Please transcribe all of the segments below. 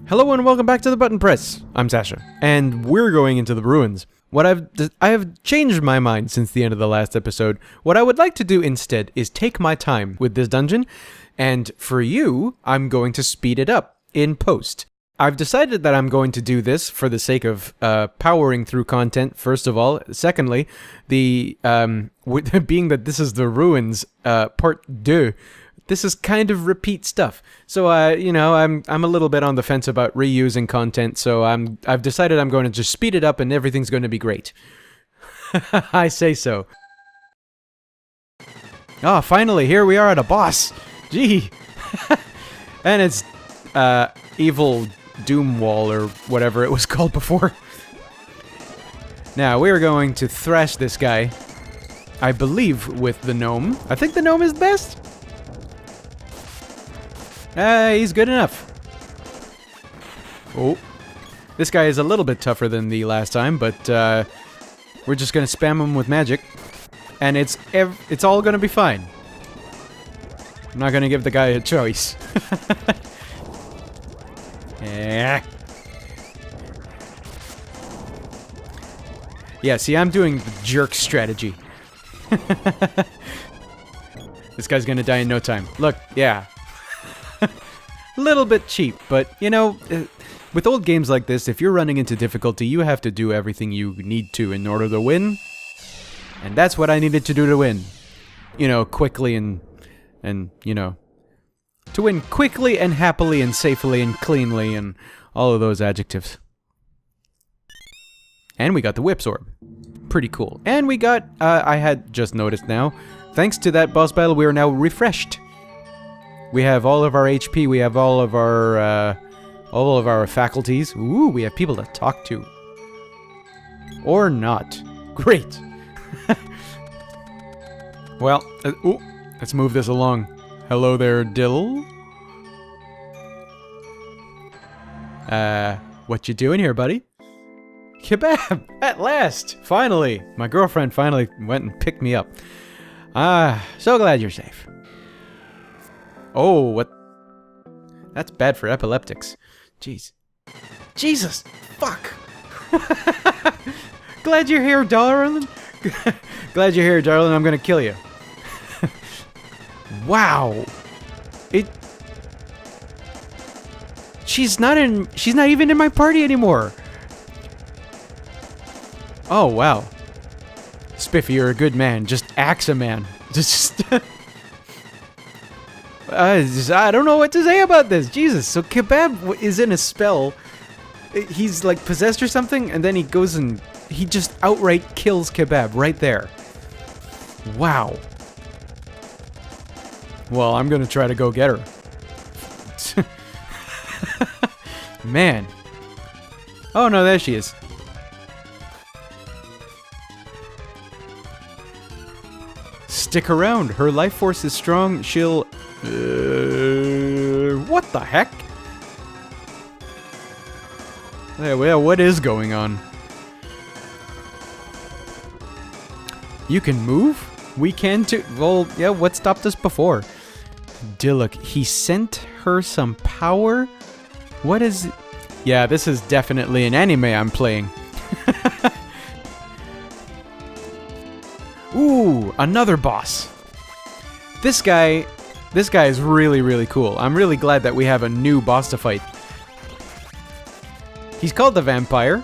Hello and welcome back to the Button Press. I'm Sasha, and we're going into the ruins. I have changed my mind since the end of the last episode. What I would like to do instead is take my time with this dungeon, and for you, I'm going to speed it up in post. I've decided that I'm going to do this for the sake of powering through content, first of all. Secondly, being that this is the ruins, part 2, this is kind of repeat stuff. So, I'm a little bit on the fence about reusing content, so I've decided I'm going to just speed it up and everything's going to be great. I say so. Oh, finally, here we are at a boss. Gee. And it's, evil Doom Wall or whatever it was called before. Now, we're going to thrash this guy, I believe, with the gnome. I think the gnome is best. He's good enough. Oh. This guy is a little bit tougher than the last time, but we're just gonna spam him with magic. And it's all gonna be fine. I'm not gonna give the guy a choice. Yeah. Yeah, see, I'm doing the jerk strategy. This guy's gonna die in no time. Look, yeah. Little bit cheap, but, you know, with old games like this, if you're running into difficulty, you have to do everything you need to in order to win. And that's what I needed to do to win. You know, quickly and you know, to win quickly and happily and safely and cleanly and all of those adjectives. And we got the Whip Orb. Pretty cool. And we got, I had just noticed now, thanks to that boss battle, we are now refreshed. We have all of our HP, we have all of our faculties. Ooh, we have people to talk to. Or not. Great. Well, ooh, let's move this along. Hello there, Dill. What you doing here, buddy? Kebab! At last! Finally! My girlfriend finally went and picked me up. So glad you're safe. Oh, what? That's bad for epileptics. Jeez. Jesus! Fuck! Glad you're here, darling. Glad you're here, darling. I'm gonna kill you. Wow. She's not even in my party anymore. Oh, wow. Spiffy, you're a good man. Just axe a man. Just... I don't know what to say about this. Jesus. So Kebab is in a spell. He's like possessed or something, and then he goes and he just outright kills Kebab right there. Wow. Well, I'm gonna try to go get her. Man. Oh no, there she is. Stick around. Her life force is strong. She'll... what the heck? Well, what is going on? You can move? We can too. Well, yeah, what stopped us before? Dillock, he sent her some power? What is... Yeah, this is definitely an anime I'm playing. Ooh, another boss. This guy is really, really cool. I'm really glad that we have a new boss to fight. He's called the Vampire.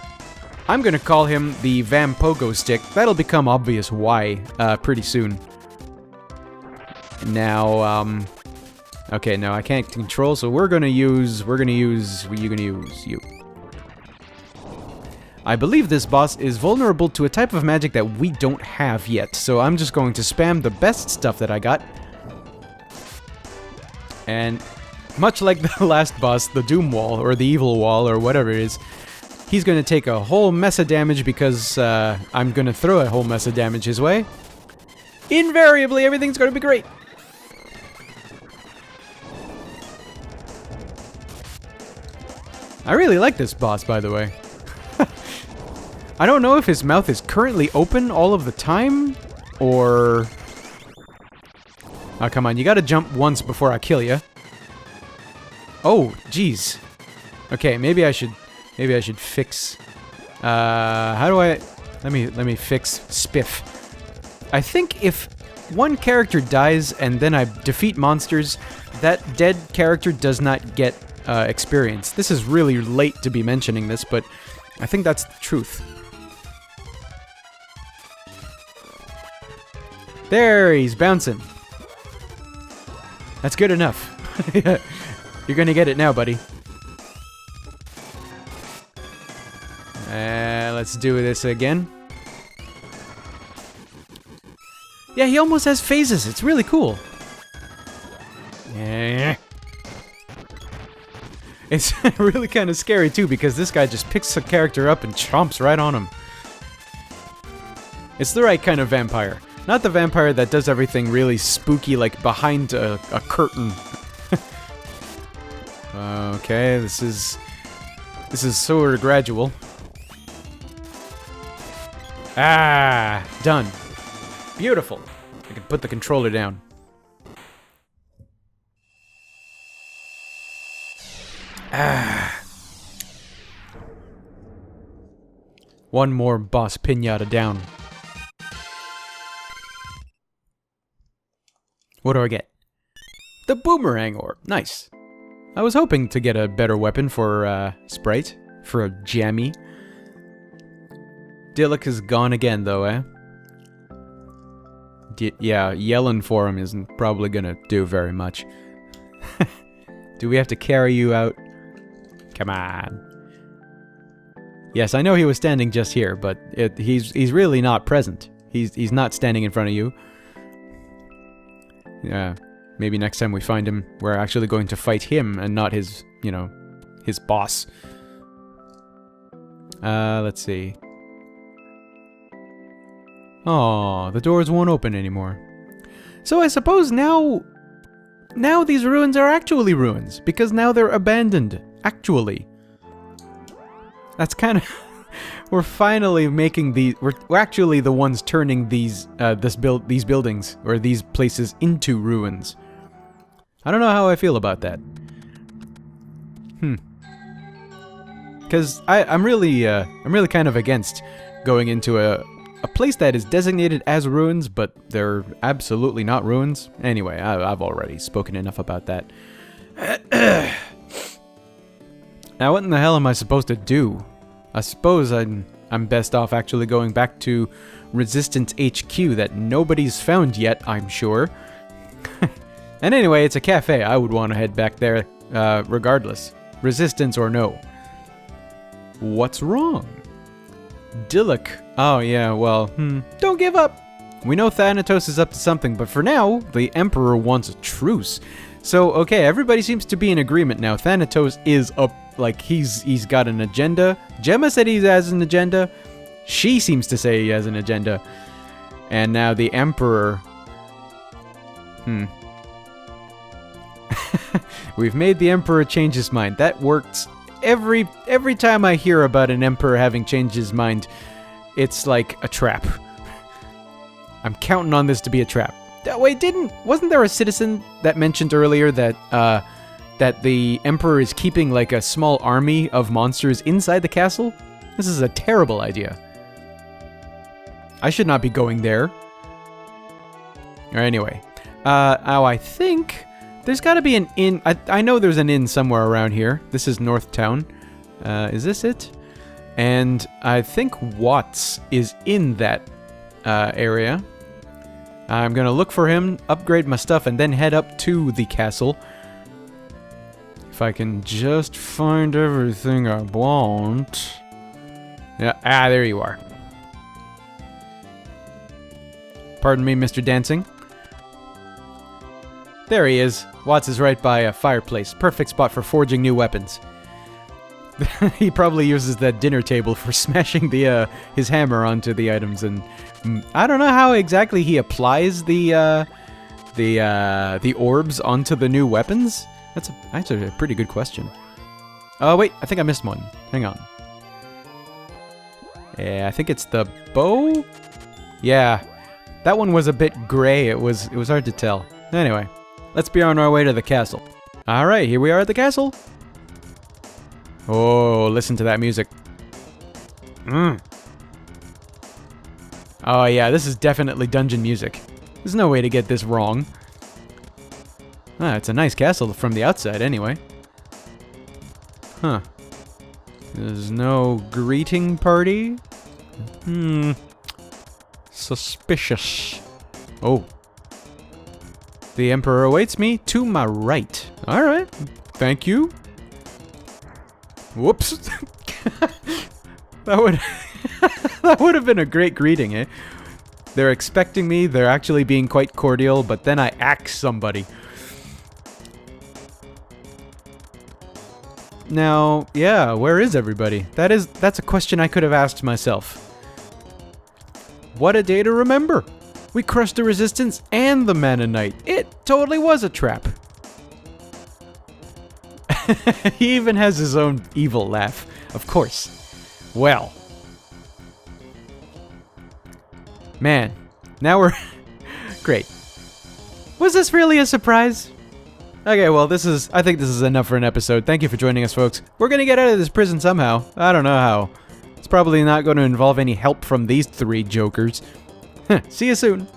I'm gonna call him the Vampogo Stick. That'll become obvious why pretty soon. Now, okay, no, I can't control, so you're gonna use you. I believe this boss is vulnerable to a type of magic that we don't have yet, so I'm just going to spam the best stuff that I got. And much like the last boss, the Doom Wall, or the Evil Wall, or whatever it is, he's going to take a whole mess of damage because I'm going to throw a whole mess of damage his way. Invariably, everything's going to be great. I really like this boss, by the way. I don't know if his mouth is currently open all of the time, or... Oh, come on, you gotta jump once before I kill you. Oh, jeez. Okay, maybe I should fix... how do I... Let me fix Spiff. I think if one character dies and then I defeat monsters, that dead character does not get experience. This is really late to be mentioning this, but I think that's the truth. There, he's bouncing. That's good enough. You're gonna get it now, buddy. Let's do this again. Yeah, he almost has phases. It's really cool. Yeah. It's really kind of scary, too, because this guy just picks a character up and chomps right on him. It's the right kind of vampire. Not the vampire that does everything really spooky, like behind a curtain. Okay, this is sort of gradual. Ah, done. Beautiful. I can put the controller down. Ah. One more boss pinata down. What do I get? The boomerang orb. Nice. I was hoping to get a better weapon for Sprite. For a jammy. Dillick is gone again, though, eh? Yeah, yelling for him isn't probably gonna do very much. Do we have to carry you out? Come on. Yes, I know he was standing just here, but he's really not present. He's not standing in front of you. Yeah, maybe next time we find him, we're actually going to fight him and not his, you know, his boss. Let's see. Oh, the doors won't open anymore. So I suppose now these ruins are actually ruins, because now they're abandoned. Actually. That's kind of... We're finally making these... We're actually the ones turning these buildings, or these places, into ruins. I don't know how I feel about that. Because I'm really kind of against going into a place that is designated as ruins, but they're absolutely not ruins. Anyway, I've already spoken enough about that. Now, what in the hell am I supposed to do? I suppose I'm best off actually going back to Resistance HQ that nobody's found yet, I'm sure. And anyway, it's a cafe. I would want to head back there regardless. Resistance or no. What's wrong? Dillick. Oh, yeah, well, don't give up. We know Thanatos is up to something, but for now, the Emperor wants a truce. So, okay, everybody seems to be in agreement now. Thanatos is up, like, he's got an agenda. Gemma said he has an agenda. She seems to say he has an agenda. And now the Emperor... We've made the Emperor change his mind. That works. Every time I hear about an Emperor having changed his mind, it's like a trap. I'm counting on this to be a trap. Wait, wasn't there a citizen that mentioned earlier that that the Emperor is keeping like a small army of monsters inside the castle? This is a terrible idea. I should not be going there. Or anyway, I think there's got to be an inn. I know there's an inn somewhere around here. This is North Town. Is this it? And I think Watts is in that area. I'm gonna look for him, upgrade my stuff, and then head up to the castle. If I can just find everything I want. Yeah, there you are. Pardon me, Mr. Dancing. There he is. Watts is right by a fireplace. Perfect spot for forging new weapons. He probably uses that dinner table for smashing his hammer onto the items, and I don't know how exactly he applies the orbs onto the new weapons. That's actually a pretty good question. Oh wait, I think I missed one. Hang on. Yeah, I think it's the bow. Yeah, that one was a bit gray. It was hard to tell. Anyway, let's be on our way to the castle. All right, here we are at the castle. Oh, listen to that music. Oh yeah, this is definitely dungeon music. There's no way to get this wrong. Ah, it's a nice castle from the outside anyway. Huh. There's no greeting party? Suspicious. Oh. The Emperor awaits me to my right. Alright. Thank you. Whoops. That would have been a great greeting, eh? They're expecting me, they're actually being quite cordial, but then I axe somebody. Now, yeah, where is everybody? That's a question I could have asked myself. What a day to remember! We crushed the Resistance and the Mana Knight. It totally was a trap. He even has his own evil laugh. Of course. Well. Man, now we're... Great. Was this really a surprise? Okay, well, I think this is enough for an episode. Thank you for joining us, folks. We're gonna get out of this prison somehow. I don't know how. It's probably not going to involve any help from these three jokers. See you soon.